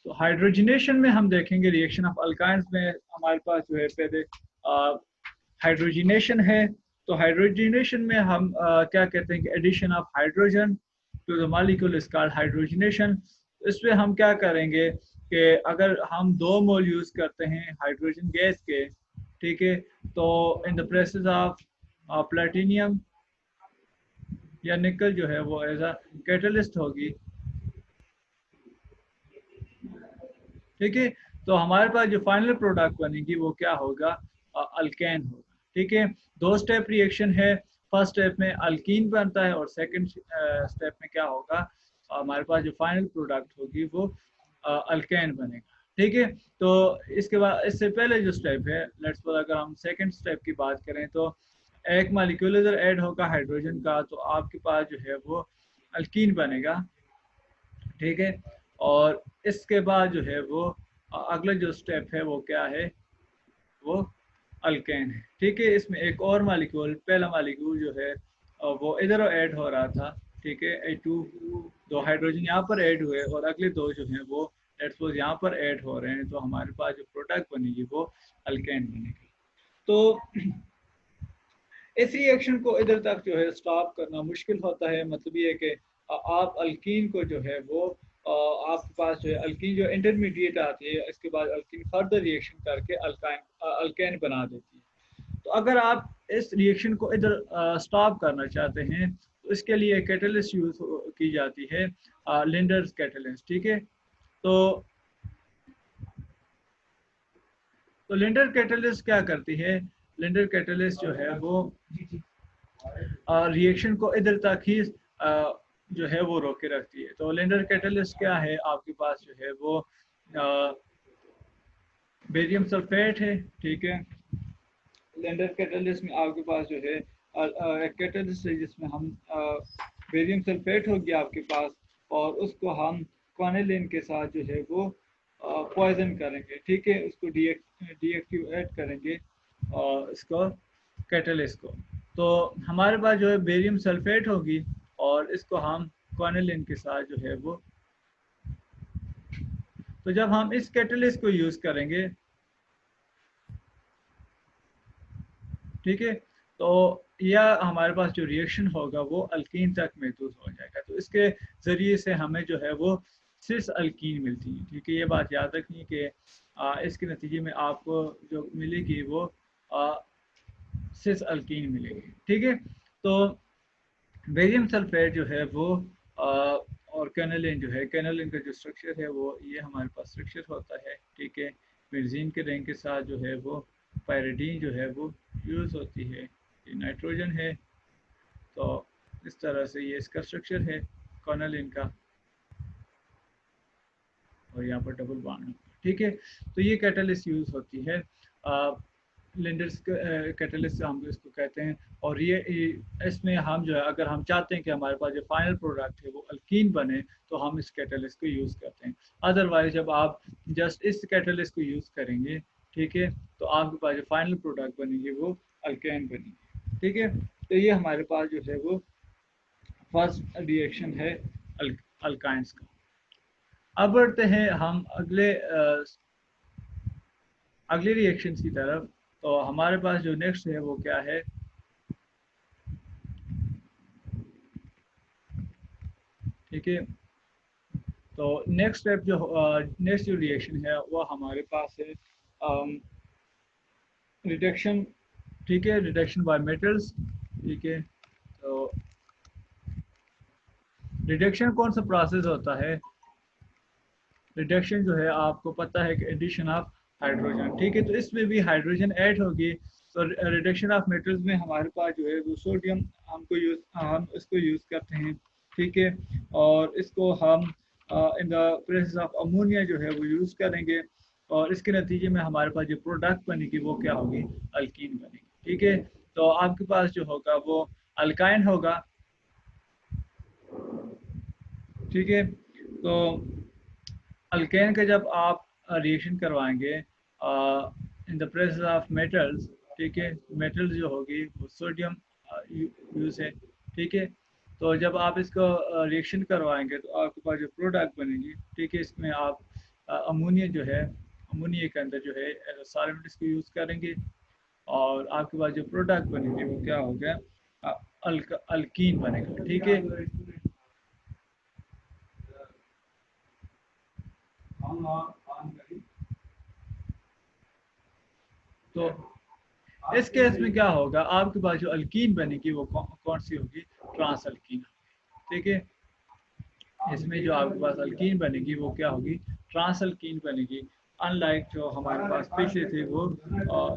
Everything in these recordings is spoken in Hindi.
तो हाइड्रोजनेशन में हम देखेंगे रिएक्शन ऑफ अल्काइंस में हमारे पास जो है पहले हाइड्रोजनेशन है। तो हाइड्रोजनेशन में हम क्या कहते हैं कि addition of hydrogen to the molecule is called hydrogenation. इसमें हम क्या करेंगे कि अगर हम 2 मोल यूज करते हैं हाइड्रोजन गैस के, ठीक है, तो in the presses of platinum या निकल जो है वो एज अ कैटलिस्ट होगी, ठीक है। तो हमारे पास जो फाइनल प्रोडक्ट बनेगी वो क्या होगा, अल्केन होगा, ठीक है। 2 स्टेप रिएक्शन है। फर्स्ट स्टेप में अल्कीन बनता है और सेकंड स्टेप में क्या होगा, हमारे पास जो फाइनल प्रोडक्ट होगी वो अल्केन बनेगा, ठीक है। तो इसके बाद इससे पहले जो स्टेप है, लेट्स सपोज अगर हम सेकंड स्टेप की बात करें तो एक मालिक्यूल इधर ऐड होगा हाइड्रोजन का, तो आपके पास जो है वो अल्कीन बनेगा, ठीक है। और इसके बाद जो है वो अगला जो स्टेप है वो क्या है, वो अल्केन है, ठीक है। इसमें एक और मालिक्यूल, पहला मालिक्यूल जो है वो इधर ऐड हो रहा था, ठीक है। A2 2 हाइड्रोजन यहाँ पर ऐड हुए और अगले 2 जो हैं वो लेट्स सपोज यहाँ पर ऐड हो रहे हैं, तो हमारे पास जो प्रोडक्ट बनेगी वो अल्केन बनेगी। तो इस रिएक्शन को इधर तक जो है स्टॉप करना मुश्किल होता है। मतलब ये कि आप अल्कीन को जो है वो आपके पास जो है अल्कीन जो इंटरमीडिएट आती है, इसके बाद अल्कीन फर्दर रिएक्शन करके अल्केन बना देती है। तो अगर आप इस रिएक्शन को इधर स्टॉप करना चाहते हैं तो इसके लिए कैटलिस्ट यूज की जाती है, लिंडर्स कैटलिस्ट, ठीक है। तो लिंडर कैटलिस्ट क्या करती है, लिंडर कैटलिस्ट जो है वो रिएक्शन को इधर तक ही जो है वो रोके रखती है। तो लिंडर कैटलिस्ट क्या है, आपके पास जो है वो बेरियम सल्फेट है, ठीक है। लिंडर कैटलिस्ट में आपके पास जो है एक कैटलिस्ट है जिसमें हम बेरियम सल्फेट होगी आपके पास, और उसको हम क्वानिलीन के साथ जो है वो पॉइजन करेंगे, ठीक है। उसको डीएक्टिवेट करेंगे और इसको कैटलिस्ट को। तो हमारे पास जो है बेरियम सल्फेट होगी और इसको हम क्वानिलीन के साथ जो है वो, तो जब हम इस कैटलिस्ट को यूज करेंगे, ठीक है, तो यह हमारे पास जो रिएक्शन होगा वो अल्कीन तक महदूद हो जाएगा। तो इसके ज़रिए से हमें जो है वो सिस अल्कीन मिलती है, ठीक है। ये बात याद रखनी कि इसके नतीजे में आपको जो मिलेगी वो सिस अल्कीन मिलेगी, ठीक है। तो बेरियम सल्फेट जो है वो और कैनालिन जो है, कैनालिन का जो स्ट्रक्चर है वो ये हमारे पास स्ट्रक्चर होता है, ठीक है। बेंजीन के रिंग के साथ जो है वो पायरिडीन जो है वो यूज़ होती है, ये नाइट्रोजन है। तो इस तरह से ये इसका स्ट्रक्चर है कैनालिन का, और यहाँ पर डबल बॉन्ड, ठीक है। तो ये कैटलिस्ट यूज़ होती है, लिंडर्स कैटलिस्ट हम इसको कहते हैं। और ये इसमें हम जो है अगर हम चाहते हैं कि हमारे पास जो फाइनल प्रोडक्ट है वो अल्कीन बने, तो हम इस कैटलिस्ट को यूज़ करते हैं। अदरवाइज जब आप जस्ट इस कैटलिस्ट को यूज़ करेंगे, ठीक है, तो आपके पास जो फाइनल प्रोडक्ट बनेगी वो अल्केन बनेगी, ठीक है। तो ये हमारे पास जो है वो फर्स्ट रिएक्शन है अल्काइंस का। अब बढ़ते हैं हम अगले रिएक्शन की तरफ। तो हमारे पास जो नेक्स्ट है वो क्या है, ठीक है। तो नेक्स्ट स्टेप जो नेक्स्ट जो रिएक्शन है वो हमारे पास है रिडक्शन, ठीक है, रिडक्शन बाय मेटल्स, ठीक है। तो रिडक्शन कौन सा प्रोसेस होता है, रिडक्शन जो है आपको पता है कि एडिशन ऑफ हाइड्रोजन, ठीक है। तो इसमें भी हाइड्रोजन ऐड होगी। तो रिडक्शन ऑफ मेटल्स में हमारे पास जो है वो सोडियम हम इसको यूज़ करते हैं, ठीक है। और इसको हम in the presence of ammonia जो है वो यूज़ करेंगे, और इसके नतीजे में हमारे पास जो प्रोडक्ट बनेगी वो क्या होगी, अल्कीन बनेगी, ठीक है। तो आपके पास जो होगा वो अल्काइन होगा, ठीक है। तो अल्केन का जब आप रिएक्शन करवाएंगे in the presence of metals, ठीक है, मेटल्स जो होगी वो सोडियम यूज है, ठीक है। तो जब आप इसको रिएक्शन करवाएंगे तो आपके पास जो प्रोडक्ट बनेगी, ठीक है, इसमें आप अमोनिया जो है, अमोनिया के अंदर जो है सॉल्वेंट इसको यूज़ करेंगे और आपके पास जो प्रोडक्ट बनेगी वो क्या हो गया, अल्कीन बनेगा। ठीक है, तो इस केस में क्या होगा, आपके पास जो अल्कीन बनेगी वो कौन सी होगी, ट्रांस अल्कीन। ठीक है, इसमें जो आपके पास अल्कीन बनेगी वो क्या होगी, ट्रांस अल्कीन बनेगी। अनलाइक जो हमारे पास पीछे थे वो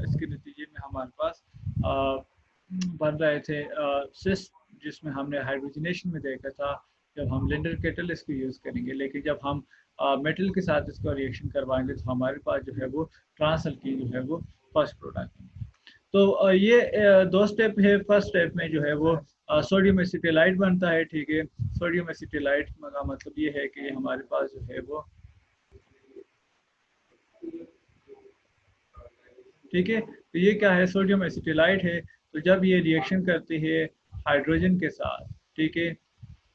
इसके नतीजे में हमारे पास बन रहे थे सिस, जिसमें हमने हाइड्रोजनेशन में देखा था जब हम लिंडर केटल इसको यूज़ करेंगे, लेकिन जब हम मेटल के साथ इसको रिएक्शन करवाएंगे तो हमारे पास जो है वो ट्रांस अल्कीन जो है वो फर्स्ट प्रोडक्ट। तो ये दो स्टेप है। फर्स्ट स्टेप में जो है वो सोडियम एसिटिलाइट बनता है। ठीक है, सोडियम एसिटिलाइट का मतलब ये है कि हमारे पास जो है वो, ठीक है, तो ये क्या है, सोडियम एसिटिलाइट है। तो जब ये रिएक्शन करती है हाइड्रोजन के साथ, ठीक है,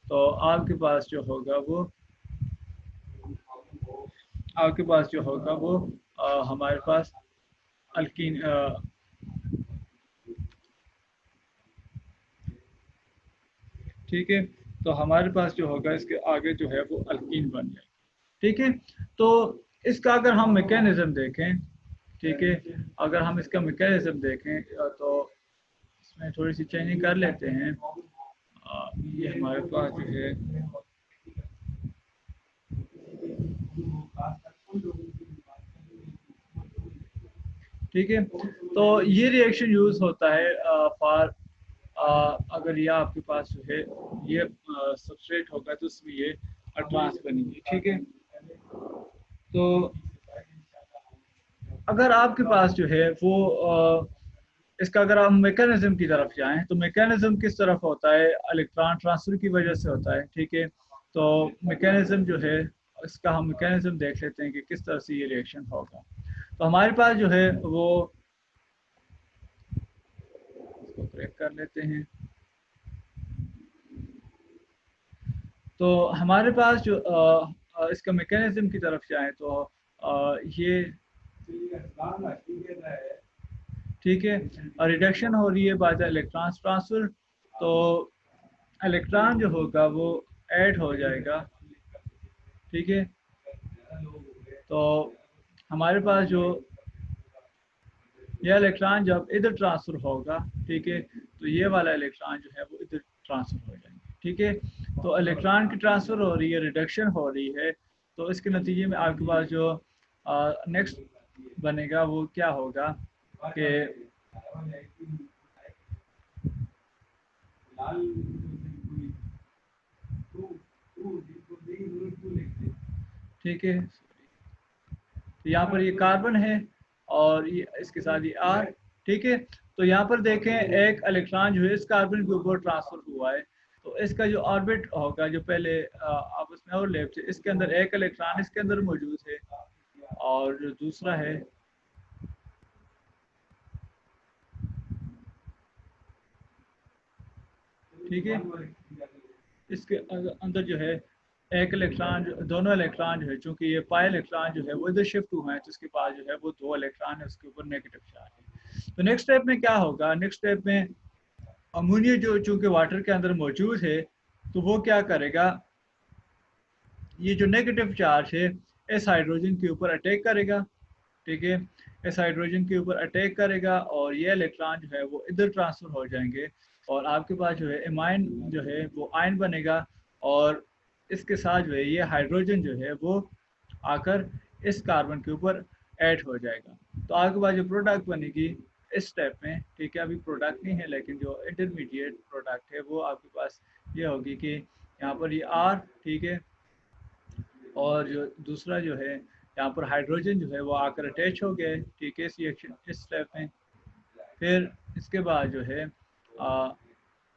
तो आपके पास जो होगा वो, आपके पास जो होगा वो हमारे पास अल्कीन, ठीक है, तो हमारे पास जो होगा इसके आगे जो है वो अल्कीन बन जाएगा। ठीक है, तो इसका अगर हम मैकेनिज्म देखें, ठीक है, अगर हम इसका मैकेनिज्म देखें तो इसमें थोड़ी सी चेंजिंग कर लेते हैं। ये हमारे पास जो है, ठीक है, तो ये रिएक्शन यूज होता है फॉर, अगर ये आपके पास जो है ये सबस्ट्रेट होगा तो उसमें ये ट्रांस बनेगी। ठीक है, तो अगर आपके पास जो है वो इसका अगर हम मैकेनिज्म की तरफ जाएं तो मैकेनिज्म किस तरफ होता है, इलेक्ट्रॉन ट्रांसफर की वजह से होता है। ठीक है, तो मैकेनिज्म जो है इसका हम मैकेनिज्म देख लेते हैं कि किस तरह से ये रिएक्शन होगा। तो हमारे पास जो है वो, इसको ब्रेक कर लेते हैं। तो हमारे पास जो इसका मैकेनिज्म की तरफ जाए तो ये, ठीक है, रिडक्शन हो रही है बाय द इलेक्ट्रॉन ट्रांसफर। तो इलेक्ट्रॉन जो होगा वो ऐड हो जाएगा। ठीक है, तो हमारे पास जो ये इलेक्ट्रॉन जब इधर ट्रांसफर होगा, ठीक है, तो ये वाला इलेक्ट्रॉन जो है वो इधर ट्रांसफर हो जाएंगे। ठीक है, तो इलेक्ट्रॉन की ट्रांसफर हो रही है, रिडक्शन हो रही है, तो इसके नतीजे में आपके पास जो नेक्स्ट बनेगा वो क्या होगा कि, ठीक है, तो यहाँ पर ये कार्बन है और ये इसके साथ ये आर। ठीक है, तो यहाँ पर देखें एक इलेक्ट्रॉन जो है इस कार्बन के ऊपर ट्रांसफर हुआ है, तो इसका जो ऑर्बिट होगा जो पहले आपस में ओवरलैप थे, इसके अंदर एक इलेक्ट्रॉन इसके अंदर मौजूद है और जो दूसरा है, ठीक है, इसके अंदर जो है एक इलेक्ट्रॉन, दोनों इलेक्ट्रॉन जो है, चूंकि ये पाई इलेक्ट्रॉन जो है वो इधर शिफ्ट हुए हैं तो इसके पास जो है वो दो इलेक्ट्रॉन है, उसके ऊपर नेगेटिव चार्ज है। तो नेक्स्ट स्टेप में क्या होगा, नेक्स्ट स्टेप में अमोनिया जो चूंकि वाटर के अंदर मौजूद है तो वो क्या करेगा, ये जो नेगेटिव चार्ज है इस हाइड्रोजन के ऊपर अटैक करेगा। ठीक है, इस हाइड्रोजन के ऊपर अटैक करेगा और ये इलेक्ट्रॉन जो है वो इधर ट्रांसफर हो जाएंगे और आपके पास जो है एमाइन जो है वो आयन बनेगा और इसके साथ जो है ये हाइड्रोजन जो है वो आकर इस कार्बन के ऊपर ऐड हो जाएगा। तो आपके पास जो प्रोडक्ट बनेगी इस स्टेप में, ठीक है, अभी प्रोडक्ट नहीं है लेकिन जो इंटरमीडिएट प्रोडक्ट है वो आपके पास ये होगी कि यहाँ पर ये आर, ठीक है, और जो दूसरा जो है यहाँ पर हाइड्रोजन जो है वो आकर अटैच हो गए। ठीक है, इस रिएक्शन इस स्टेप में फिर इसके बाद जो है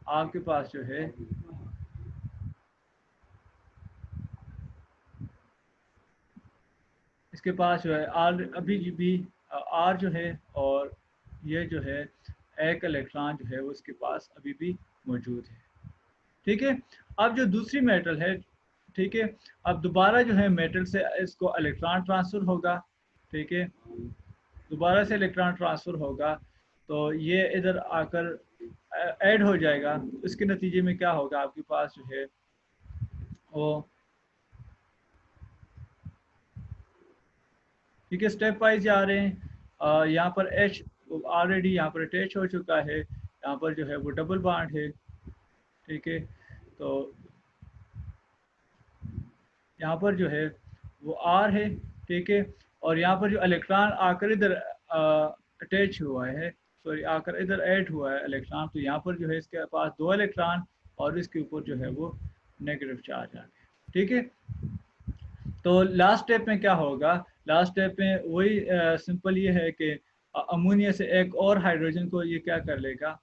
आपके पास जो है इसके पास जो है आर अभी भी आर जो है और ये जो है एक इलेक्ट्रॉन जो है वो उसके पास अभी भी मौजूद है। ठीक है, अब जो दूसरी मेटल है ठीक है। अब दोबारा जो है मेटल से इसको इलेक्ट्रॉन ट्रांसफ़र होगा, ठीक है, दोबारा से इलेक्ट्रॉन ट्रांसफ़र होगा, तो ये इधर आकर ऐड हो जाएगा। इसके नतीजे में क्या होगा, आपके पास जो है वो, ठीक है, स्टेप वाइज जा रहे हैं। यहाँ पर एच ऑलरेडी यहाँ पर अटैच हो चुका है, यहाँ पर जो है वो डबल बॉन्ड है, ठीक है। तो यहाँ पर जो है वो आर है, ठीक है। और यहाँ पर जो इलेक्ट्रॉन आकर इधर अटैच हुआ है, सॉरी आकर इधर ऐड हुआ है इलेक्ट्रॉन, तो यहाँ पर जो है इसके पास 2 इलेक्ट्रॉन और इसके ऊपर जो है वो नेगेटिव चार्ज आ गया, ठीक है। तो लास्ट स्टेप में क्या होगा, लास्ट स्टेप में वही सिंपल ये है कि अमोनिया से एक और हाइड्रोजन को ये क्या कर लेगा,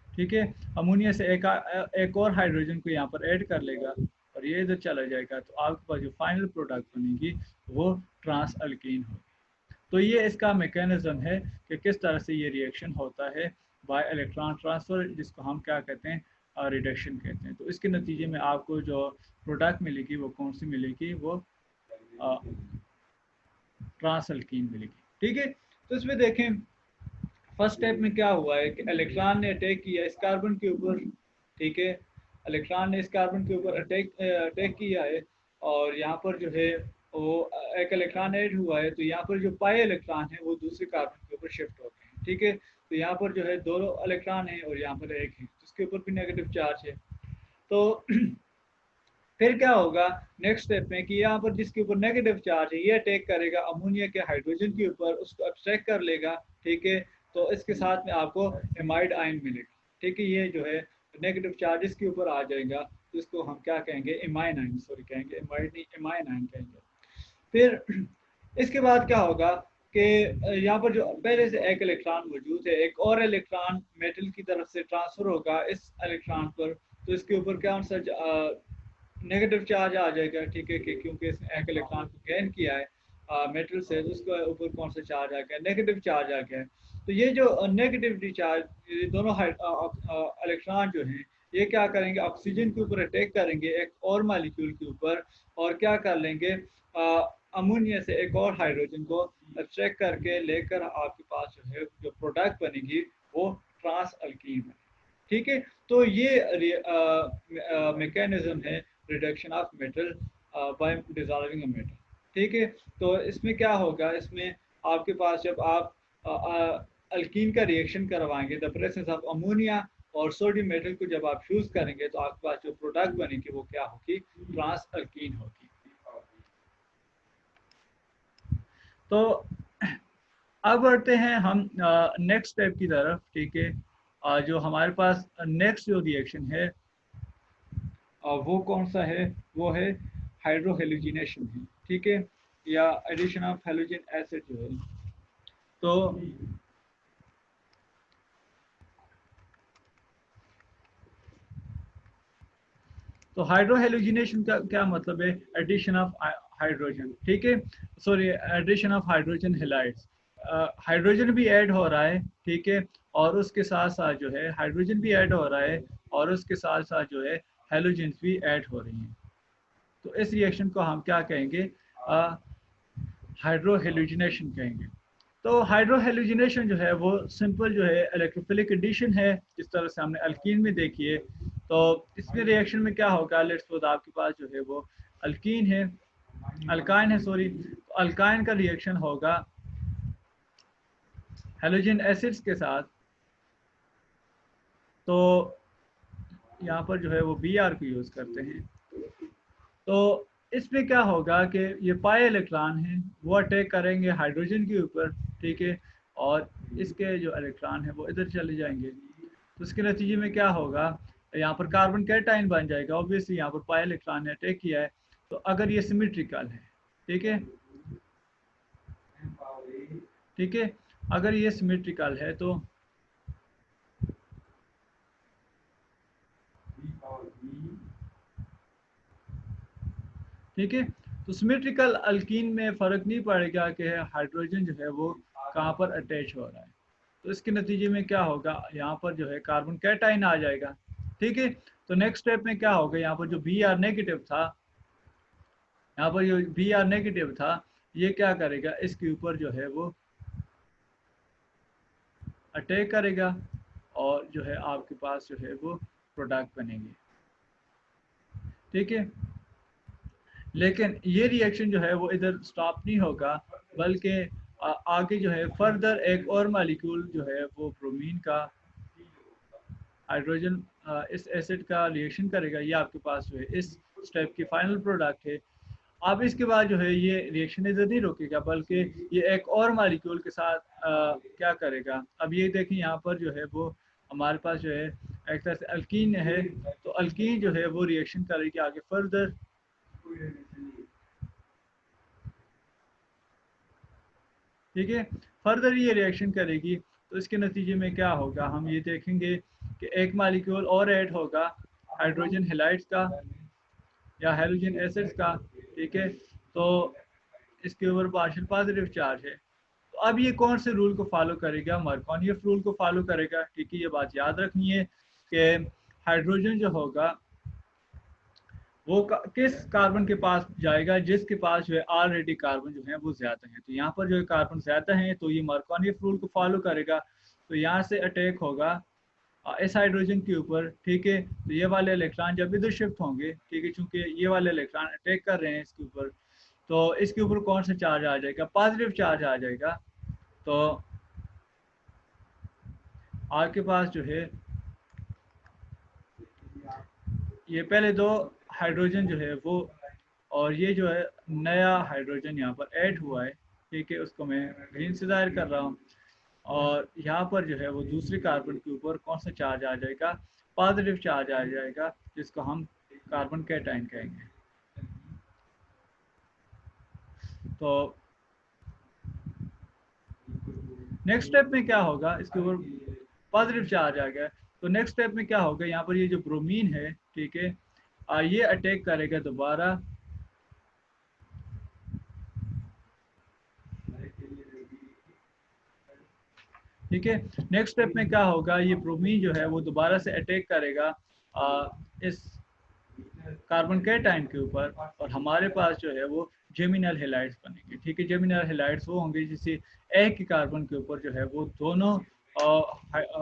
ठीक है, अमोनिया से एक और हाइड्रोजन को यहाँ पर ऐड कर लेगा और ये इधर चला जाएगा, तो आपके पास जो फाइनल प्रोडक्ट बनेगी वो ट्रांस अल्कीन होगी। तो ये इसका मैकेनिज्म है कि किस तरह से ये रिएक्शन होता है बाय इलेक्ट्रॉन ट्रांसफ़र, जिसको हम क्या कहते हैं, रिडक्शन कहते हैं। तो इसके नतीजे में आपको जो प्रोडक्ट मिलेगी वो कौन सी मिलेगी, वो ट्रांस अल्कीन मिलेगी, ठीक है। तो इसमें देखें फर्स्ट स्टेप में क्या हुआ है कि इलेक्ट्रॉन ने अटैक किया इस कार्बन के ऊपर, ठीक है, इलेक्ट्रॉन ने इस कार्बन के ऊपर अटैक किया है, और यहाँ पर जो है वो एक इलेक्ट्रॉन ऐड हुआ है, तो यहाँ पर जो पाई इलेक्ट्रॉन है वो दूसरे कार्बन के ऊपर शिफ्ट हो गए हैं, ठीक है। तो यहाँ पर जो है 2 इलेक्ट्रॉन है और यहाँ पर एक है, जिसके ऊपर भी नेगेटिव चार्ज है। तो फिर क्या होगा नेक्स्ट स्टेप में कि यहाँ पर जिसके ऊपर नेगेटिव चार्ज है ये अटैक करेगा अमोनिया के हाइड्रोजन के ऊपर, उसको अब्स्ट्रैक्ट कर लेगा, ठीक है। तो इसके साथ में आपको एमाइड आयन मिलेगा, ठीक है। ये जो है नेगेटिव चार्ज इसके ऊपर आ जाएगा, तो इसको हम क्या कहेंगे, एमाइन आयन, सॉरी कहेंगे एमाइड नहीं, एमाइन आयन कहेंगे। फिर इसके बाद क्या होगा कि यहाँ पर जो पहले से एक इलेक्ट्रॉन मौजूद है, एक और इलेक्ट्रॉन मेटल की तरफ से ट्रांसफर होगा इस इलेक्ट्रॉन पर, तो इसके ऊपर क्या सा नेगेटिव चार्ज आ जाएगा, ठीक है, कि क्योंकि इसने एक इलेक्ट्रॉन को गेन किया है मेटल से, तो उसके ऊपर कौन सा चार्ज आ गया, नेगेटिव चार्ज आ गया है। तो ये जो नेगेटिव चार्ज, ये दोनों इलेक्ट्रॉन जो हैं ये क्या करेंगे, ऑक्सीजन के ऊपर अटैक करेंगे एक और मालिक्यूल के ऊपर, और क्या कर लेंगे, अमोनिया से एक और हाइड्रोजन को अब्स्ट्रैक्ट करके लेकर आपके पास जो है जो प्रोडक्ट बनेगी वो ट्रांस अल्कीन है, ठीक है। तो ये मैकेनिज्म है reduction of metal by dissolving a metal, ठीक है। तो इसमें क्या होगा, इसमें आपके पास जब आप अल्कीन का रिएक्शन करवाएंगे, द प्रेजेंस ऑफ अमोनिया और सोडियम मेटल को जब आप फ्यूज करेंगे, तो आपके पास जो प्रोडक्ट बनेगी वो क्या होगी, ट्रांस अल्कीन होगी। तो अब बढ़ते हैं हम नेक्स्ट स्टेप की तरफ, ठीक है। जो हमारे पास नेक्स्ट जो रिएक्शन है वो कौन सा है, वो है हाइड्रोहेलोजिनेशन है, ठीक है, या एडिशन ऑफ हेलोजन एसिड जो है। तो हाइड्रोहेलोजिनेशन का क्या मतलब है, एडिशन ऑफ हाइड्रोजन, ठीक है, sorry addition of hydrogen halides. Hydrogen भी ऐड हो रहा है, ठीक है, और उसके साथ साथ जो है हाइड्रोजन भी ऐड हो रहा है, और उसके साथ साथ जो है हेलोजेंस भी ऐड हो रही हैं। तो इस रिएक्शन को हम क्या कहेंगे, हाइड्रोहेलोजिनेशन कहेंगे। तो हाइड्रोहेलोजिनेशन जो है वो सिंपल जो है इलेक्ट्रोफिलिक एडिशन है, जिस तरह से हमने अल्कीन में देखी है। तो इसमें रिएक्शन में क्या होगा, लेट्स सपोज आपके पास जो है वो अल्कीन है, अल्काइन है सॉरी, तो अल्काइन का रिएक्शन होगा हेलोजन एसिड्स के साथ। तो यहाँ पर जो है वो बी आर को यूज़ करते हैं। तो इसमें क्या होगा कि ये पाई इलेक्ट्रॉन हैं वो अटैक करेंगे हाइड्रोजन के ऊपर, ठीक है, और इसके जो इलेक्ट्रॉन है वो इधर चले जाएंगे। तो इसके नतीजे में क्या होगा, यहाँ पर कार्बन कैटाइन बन जाएगा, ऑब्वियसली यहाँ पर पाई इलेक्ट्रॉन ने अटैक किया है। तो अगर ये सिमेट्रिकल है, ठीक है, ठीक है, अगर ये सिमेट्रिकल है तो ठीक है, तो सिमेट्रिकल अल्कीन में फ़र्क नहीं पड़ेगा कि हाइड्रोजन जो है वो कहाँ पर अटैच हो रहा है। तो इसके नतीजे में क्या होगा, यहाँ पर जो है कार्बन कैटाइन आ जाएगा। ठीक है, तो नेक्स्ट स्टेप में क्या होगा, यहाँ पर जो बी आर नेगेटिव था, यहाँ पर जो बी आर नेगेटिव था, ये क्या करेगा, इसके ऊपर जो है वो अटैक करेगा और जो है आपके पास जो है वो प्रोडक्ट बनेंगे। ठीक है, लेकिन ये रिएक्शन जो है वो इधर स्टॉप नहीं होगा, बल्कि आगे जो है फर्दर एक और मॉलिक्यूल जो है वो ब्रोमीन का हाइड्रोजन इस एसिड का रिएक्शन करेगा। ये आपके पास जो है इस स्टेप की फाइनल प्रोडक्ट है। अब इसके बाद जो है ये रिएक्शन इधर नहीं रुकेगा, बल्कि ये एक और मॉलिक्यूल के साथ क्या करेगा। अब ये देखें यहाँ पर जो है वो हमारे पास जो है एक तरह से अल्कीन है, तो अल्कीन जो है वो रिएक्शन करेगी आगे फर्दर। ठीक है, फर्दर ये रिएक्शन करेगी, तो इसके नतीजे में क्या होगा, हम ये देखेंगे कि एक मॉलिक्यूल और ऐड होगा हाइड्रोजन हैलाइड्स का या हाइड्रोजन एसिड्स का। ठीक है, तो इसके ऊपर पार्शियल पॉजिटिव चार्ज है। तो अब ये कौन से रूल को फॉलो करेगा, मार्कोनियफ रूल को फॉलो करेगा। ठीक है, ये बात याद रखनी है कि हाइड्रोजन जो होगा वो किस कार्बन के पास जाएगा, जिसके पास जो है ऑलरेडी कार्बन जो है वो ज्यादा है। तो यहाँ पर जो है कार्बन ज्यादा है, तो ये मार्कोनियफ रूल को फॉलो करेगा। तो यहाँ से अटैक होगा इस हाइड्रोजन के ऊपर। ठीक है, तो ये वाले इलेक्ट्रॉन जब इधर शिफ्ट होंगे, ठीक है, चूंकि ये वाले इलेक्ट्रॉन अटैक कर रहे हैं इसके ऊपर, तो इसके ऊपर कौन सा चार्ज आ जाएगा, पॉजिटिव चार्ज आ जाएगा। तो आपके पास जो है ये पहले दो हाइड्रोजन जो है वो, और ये जो है नया हाइड्रोजन यहाँ पर ऐड हुआ है। ठीक है, उसको मैं ग्रीन से जाहिर कर रहा हूँ। और यहाँ पर जो है वो दूसरे कार्बन के ऊपर कौन सा चार्ज आ जाएगा, पॉजिटिव चार्ज आ जाएगा, जिसको हम कार्बन कैटाइन कहेंगे। तो नेक्स्ट स्टेप में क्या होगा, इसके ऊपर पॉजिटिव चार्ज आ गया, तो नेक्स्ट स्टेप में क्या होगा, यहाँ पर ये जो ब्रोमीन है, ठीक है, ये अटैक करेगा दोबारा। ठीक है, नेक्स्ट स्टेप में क्या होगा, ये ब्रोमीन जो है वो दोबारा से अटैक करेगा इस कार्बन कैटाइन के ऊपर, और हमारे पास जो है वो जेमिनल हेलाइड्स बनेंगे। ठीक है, जेमिनल हेलाइड्स वो होंगे जिससे एक ही कार्बन के ऊपर जो है वो दोनों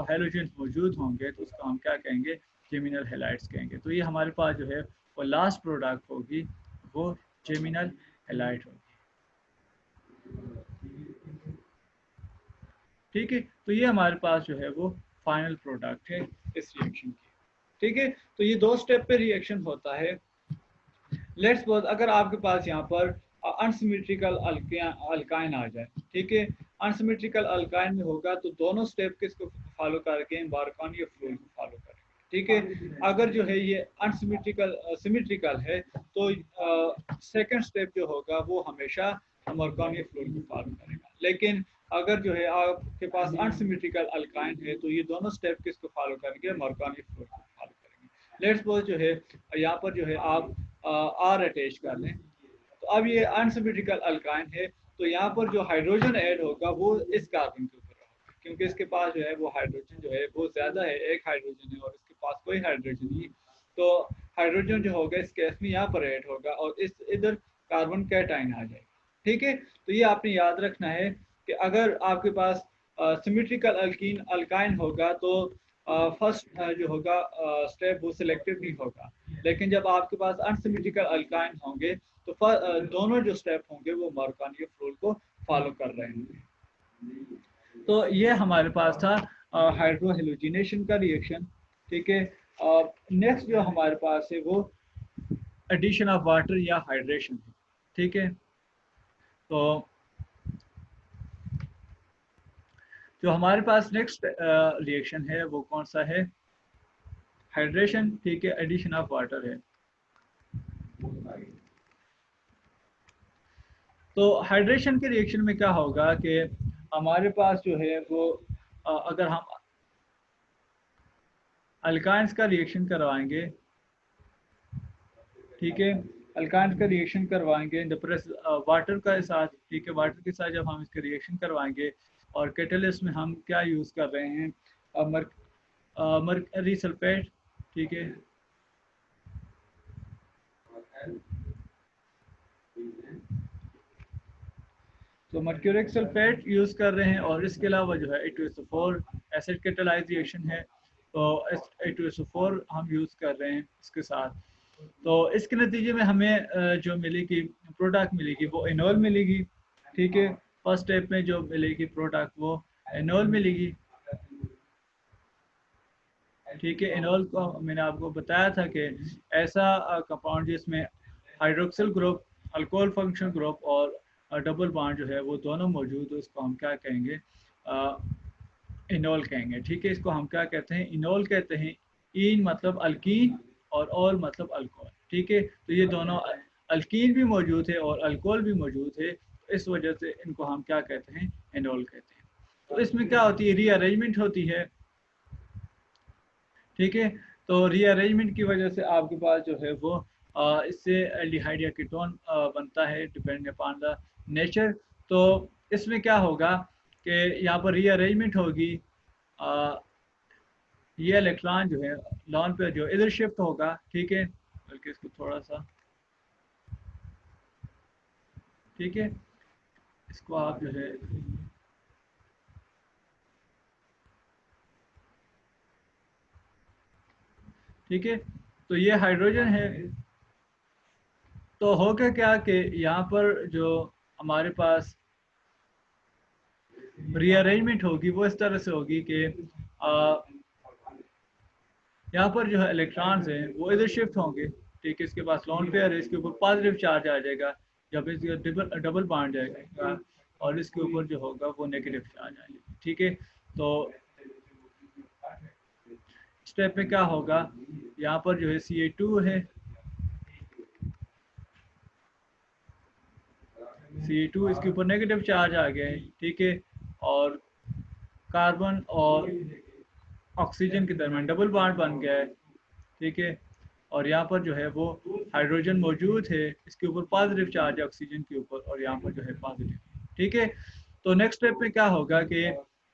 हेलोजन मौजूद होंगे, तो उसको हम क्या कहेंगे, जेमिनल हेलाइड्स कहेंगे। तो ये हमारे पास जो है वो लास्ट प्रोडक्ट होगी, वो जेमिनल हेलाइड होगी। ठीक है, तो ये हमारे पास जो है वो फाइनल प्रोडक्ट है इस रिएक्शन की। ठीक है, तो ये दो स्टेप पे रिएक्शन होता है। लेट्स सपोज अगर आपके पास यहाँ पर अनसिमेट्रिकल अल्काइन आ जाए। ठीक है, अनसिमेट्रिकल अल्काइन में होगा तो दोनों स्टेप किसको फॉलो करके मार्कोनियफ रूल को फॉलो करेंगे। ठीक है, अगर जो है ये अनसिमेट्रिकल सिमेट्रिकल है, तो सेकंड स्टेप जो होगा वो हमेशा मार्कोनियफ रूल को फॉलो करेगा। लेकिन अगर जो है आपके पास अनसिमेट्रिकल अल्काइन है, तो ये दोनों स्टेप किसको फॉलो करेंगे, मार्कोनियफ रूल को फॉलो करेंगे। लेट्स सपोज जो है यहाँ पर जो है आप आर अटैच कर लें, तो अब ये अनसिमेट्रिकल अल्काइन है, तो यहाँ पर जो हाइड्रोजन ऐड होगा वो इस कार्बन के ऊपर होगा, क्योंकि इसके पास जो है वो हाइड्रोजन जो है बहुत ज्यादा है, एक हाइड्रोजन है और इसके पास कोई हाइड्रोजन नहीं। तो हाइड्रोजन जो होगा इस केस में यहाँ पर ऐड होगा और इस इधर कार्बन कैटाइन आ जाएगा। ठीक है, तो ये आपने याद रखना है कि अगर आपके पास सिमेट्रिकल अल्कीन अल्काइन होगा तो फर्स्ट जो होगा स्टेप वो सिलेक्टिव नहीं होगा। लेकिन जब आपके पास अनसिमेट्रिकल अल्काइन होंगे तो दोनों जो स्टेप होंगे वो मार्कोनियफ रूल को फॉलो कर रहे होंगे। तो ये हमारे पास था हाइड्रोहेलोजिनेशन का रिएक्शन। ठीक है, नेक्स्ट जो हमारे पास है वो एडिशन ऑफ वाटर या हाइड्रेशन है। ठीक है, तो जो हमारे पास नेक्स्ट रिएक्शन है वो कौन सा है, हाइड्रेशन। ठीक है, एडिशन ऑफ वाटर है। तो हाइड्रेशन के रिएक्शन में क्या होगा कि हमारे पास जो है वो अगर हम अल्काइंस का रिएक्शन करवाएंगे, ठीक है, अल्काइंस का रिएक्शन करवाएंगे वाटर के साथ। ठीक है, वाटर के साथ जब हम इसका रिएक्शन करवाएंगे और कैटलिस्ट में हम क्या यूज़ कर रहे हैं, मरकरी सल्फेट, ठीक है। तो मर्क्यूरिक सल्फेट यूज़ कर रहे हैं और इसके अलावा जो है H2SO4 एसिड कैटलाइजेशन है, तो H2SO4 हम यूज़ कर रहे हैं इसके साथ। तो इसके नतीजे में हमें जो मिलेगी प्रोडक्ट मिलेगी वो इनोल मिलेगी, ठीक है। फर्स्ट स्टेप में जो मिलेगी प्रोडक्ट वो इनोल मिलेगी, ठीक है। इनोल को मैंने आपको बताया था कि ऐसा कंपाउंड जिसमें hydroxyl group, alcohol functional group और डबल बॉन्ड जो है वो दोनों मौजूद है, उसको हम क्या कहेंगे, इनोल कहेंगे, ठीक है। इसको हम क्या कहते हैं, इनोल कहते हैं। इन मतलब अल्कीन और ऑल मतलब अल्कोहल, ठीक है। तो ये दोनों अल्कीन भी मौजूद है और अल्कोहल भी मौजूद है, तो इस वजह से इनको हम क्या कहते हैं, इनोल कहते हैं। तो इसमें क्या होती है, रीअरेंजमेंट होती है, ठीक है। तो रीअरेंजमेंट की वजह से आपके पास जो है वो इससे एल्डिहाइड या कीटोन बनता है, डिपेंड अपॉन द नेचर। तो इसमें क्या होगा कि यहाँ पर रीअरेंजमेंट होगी, ये इलेक्ट्रॉन जो है लॉन पे जो इधर शिफ्ट होगा, ठीक है। बल्कि इसको थोड़ा सा, ठीक है, इसको आप जो है, ठीक है। तो ये हाइड्रोजन है। तो होगा क्या कि यहाँ पर जो हमारे पास रीअरेंजमेंट होगी वो इस तरह से होगी कि यहाँ पर जो है इलेक्ट्रॉन्स हैं वो इधर शिफ्ट होंगे, ठीक है। इसके पास लोन पेयर है, इसके ऊपर पॉजिटिव चार्ज आ जाएगा, जब इसके डबल बॉन्ड जाएगा, और इसके ऊपर जो होगा वो नेगेटिव चार्ज आ जाएगा, ठीक है। तो स्टेप में क्या होगा, यहाँ पर जो है Ca2 है, Ca2 इसके ऊपर नेगेटिव चार्ज आ गया है, ठीक है। और कार्बन और ऑक्सीजन के दरमियान डबल बॉन्ड बन गया है, ठीक है। और यहाँ पर जो है वो हाइड्रोजन मौजूद है, इसके ऊपर पॉजिटिव चार्ज है ऑक्सीजन के ऊपर, और यहाँ पर जो है पॉजिटिव, ठीक है। तो नेक्स्ट स्टेप में क्या होगा कि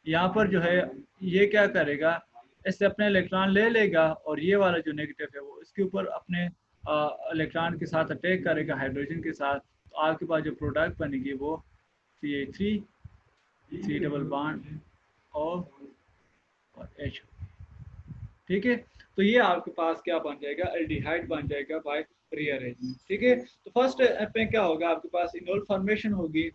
यहाँ पर जो है ये क्या करेगा, इससे अपने इलेक्ट्रॉन ले लेगा, और ये वाला जो नेगेटिव है वो इसके ऊपर अपने इलेक्ट्रॉन के साथ अटैक करेगा हाइड्रोजन के साथ। तो आपके पास जो प्रोडक्ट बनेगी वो CH3, C डबल बॉन्ड और H, ठीक है। तो ये आपके पास क्या बन जाएगा, एल्डिहाइड बन जाएगा बाय रीअरेंजमेंट, ठीक है। तो फर्स्ट स्टेप में क्या होगा, आपके पास इनोल फॉर्मेशन होगी,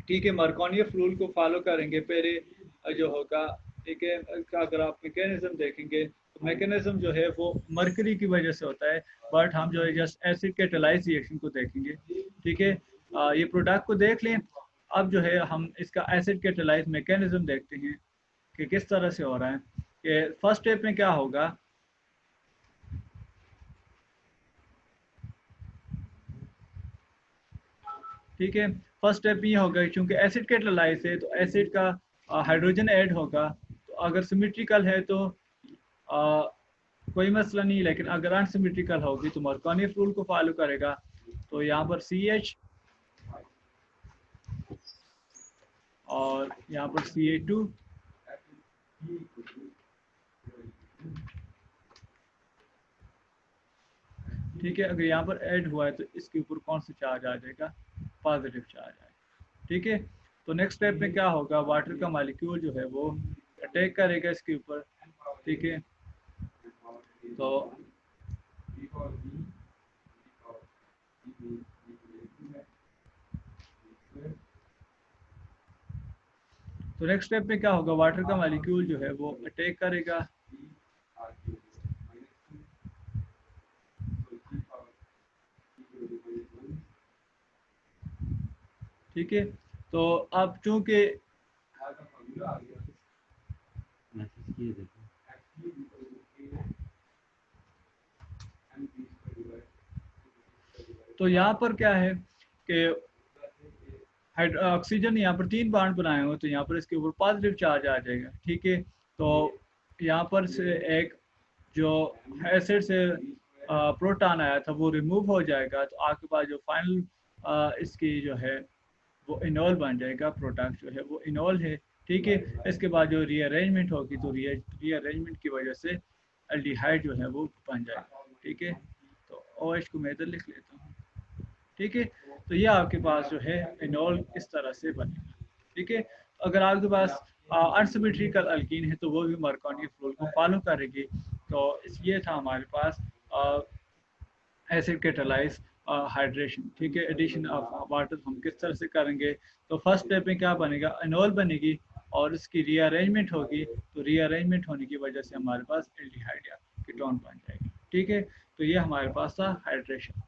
ठीक है। मार्कोनियन रूल को फॉलो करेंगे पहले जो होगा, ठीक है। अगर आप मैकेनिज्म देखेंगे तो मैकेनिज्म जो है वो मरकरी की वजह से होता है, बट हम जो है जस्ट एसिड कैटालाइज रिएक्शन को देखेंगे, ठीक है। ये प्रोडक्ट को देख लें। अब जो है हम इसका एसिड कैटालाइज मैकेनिज्म देखते हैं कि किस तरह से हो रहा है। कि फर्स्ट स्टेप में क्या होगा, ठीक है। फर्स्ट स्टेप ये होगा, क्योंकि एसिड कैटालाइज है तो एसिड का हाइड्रोजन ऐड होगा। तो अगर सिमेट्रिकल है तो कोई मसला नहीं, लेकिन अगर अनसिमेट्रिकल होगी तो मार्कोनियन रूल को फॉलो करेगा। तो यहाँ पर CH और यहाँ पर Ca2, ठीक है। अगर यहाँ पर ऐड हुआ है तो इसके ऊपर कौन सा चार्ज आ जाएगा, पॉजिटिव चार्ज आएगा, ठीक है। तो नेक्स्ट स्टेप में क्या होगा, वाटर का मॉलिक्यूल जो है वो अटैक करेगा इसके ऊपर, ठीक है। तो नेक्स्ट स्टेप में क्या होगा, वाटर का मॉलिक्यूल जो है वो अटैक करेगा, ठीक है। तो अब चूंकि तो यहाँ पर क्या है कि ऑक्सीजन यहाँ पर 3 बॉन्ड बनाए हुए, तो यहाँ पर इसके ऊपर पॉजिटिव चार्ज आ जाएगा, ठीक है। तो यहाँ पर से एक जो एसिड से प्रोटॉन आया था वो रिमूव हो जाएगा, तो आपके पास जो फाइनल इसकी जो है वो इनोल बन जाएगा, प्रोडक्ट जो है वो इनोल है। ठीक है, इसके बाद जो रीअरेंजमेंट होगी तो रीअरेंजमेंट की वजह से एल्डिहाइड जो है वो बन जाएगा। ठीक है, तो OH को मैं इधर लिख लेता हूँ। ठीक है, तो ये आपके पास जो है इनोल इस तरह से बनेगा। ठीक है, अगर आपके पास अनसिमेट्रिकल अल्कीन है तो वो भी मार्कोनी रूल को फॉलो करेगी। तो ये था हमारे पास एसिड कैटालाइज हाइड्रेशन। ठीक है, एडिशन ऑफ वाटर हम किस तरह से करेंगे। तो फर्स्ट स्टेप में क्या बनेगा, इनोल बनेगी और इसकी रीअरेंजमेंट होगी। तो रीअरेंजमेंट होने की वजह से हमारे पास एल्डिहाइड या कीटोन बन जाएगी। ठीक है, तो ये हमारे पास था हाइड्रेशन।